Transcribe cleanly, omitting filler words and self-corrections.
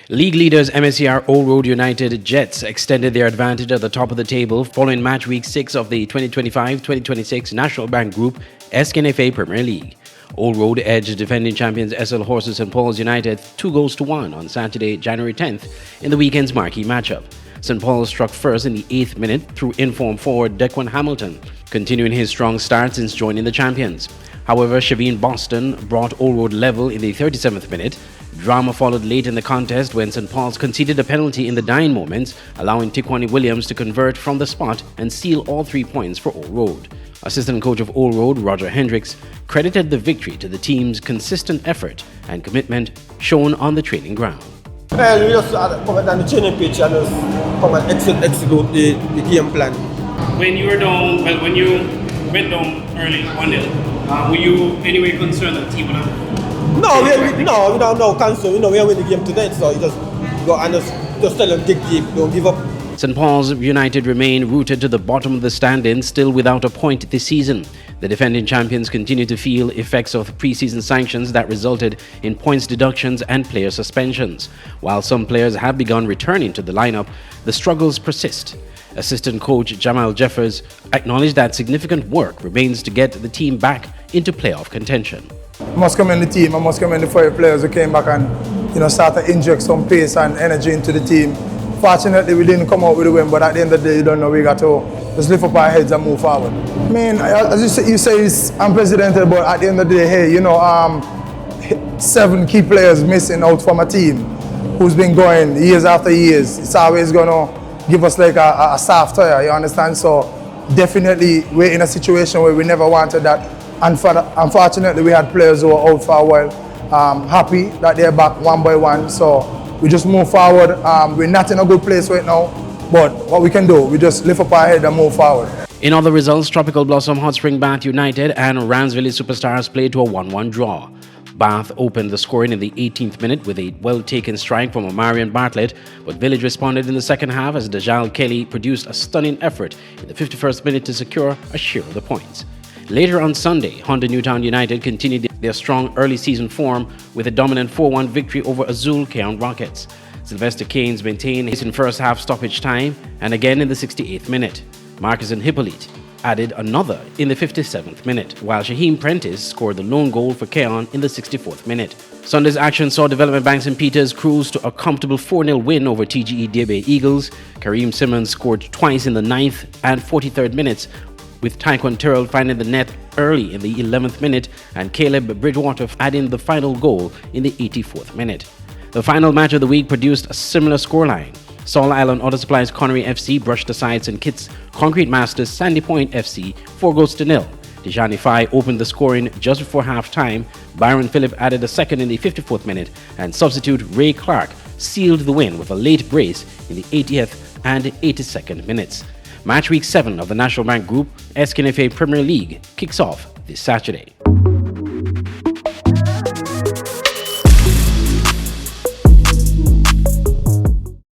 League leaders MSCR Old Road United Jets extended their advantage at the top of the table following match week 6 of the 2025-2026 National Bank Group SKNFA Premier League. Old Road edged defending champions SL Horses St. Paul's United 2-1 on Saturday, January 10th in the weekend's marquee matchup. St. Paul's struck first in the 8th minute through informed forward Declan Hamilton, continuing his strong start since joining the champions. However, Shaveen Boston brought Old Road level in the 37th minute. Drama followed late in the contest when St. Paul's conceded a penalty in the dying moments, allowing Tikwani Williams to convert from the spot and seal all 3 points for Old Road. Assistant coach of Old Road, Roger Hendricks, credited the victory to the team's consistent effort and commitment shown on the training ground. Well, we just come on the training pitch and just come and execute the game plan. When you were down, when you went down early 1-0, were you anyway concerned that the team would have? No, we don't know concern. We know we are winning the game tonight, so you just go and just tell them dig deep, don't give up. St. Paul's United remain rooted to the bottom of the standings, still without a point this season. The defending champions continue to feel effects of pre-season sanctions that resulted in points deductions and player suspensions. While some players have begun returning to the lineup, the struggles persist. Assistant coach Jamal Jeffers acknowledged that significant work remains to get the team back into playoff contention. I must commend the team. I must commend the 5 players who came back and start to inject some pace and energy into the team. Fortunately, we didn't come out with a win, but at the end of the day, you don't know, we got to just lift up our heads and move forward. I mean, as you say it's unprecedented, but at the end of the day, hey, 7 key players missing out from a team who's been going years after years. It's always going to give us like a soft tire, you understand? So definitely, we're in a situation where we never wanted that. Unfortunately, we had players who were out for a while. Happy that they're back one by one. So we just move forward. We're not in a good place right now, but what we can do, we just lift up our head and move forward. In other results, Tropical Blossom Hot Spring Bath United and Ramsville Superstars played to a 1-1 draw. Bath opened the scoring in the 18th minute with a well-taken strike from Omarion Bartlett, but Village responded in the second half as Dajal Kelly produced a stunning effort in the 51st minute to secure a share of the points. Later on Sunday, Honda Newtown United continued their strong early season form with a dominant 4-1 victory over Azul Keon Rockets. Sylvester Keynes maintained his in first half stoppage time and again in the 68th minute. Marcus and Hippolyte added another in the 57th minute, while Shaheem Prentice scored the lone goal for Keon in the 64th minute. Sunday's action saw Development Bank St. Peter's cruise to a comfortable 4-0 win over TGE Debe Eagles. Kareem Simmons scored twice in the 9th and 43rd minutes, with Taekwon Terrell finding the net early in the 11th minute and Caleb Bridgewater adding the final goal in the 84th minute. The final match of the week produced a similar scoreline. Saul Island Auto Supply's Connery FC brushed aside St. Kitts Concrete Masters Sandy Point FC 4-0. Tijani Fai opened the scoring just before half-time. Byron Phillip added a second in the 54th minute, and substitute Ray Clark sealed the win with a late brace in the 80th and 82nd minutes. Match week 7 of the National Bank Group SKNFA Premier League kicks off this Saturday.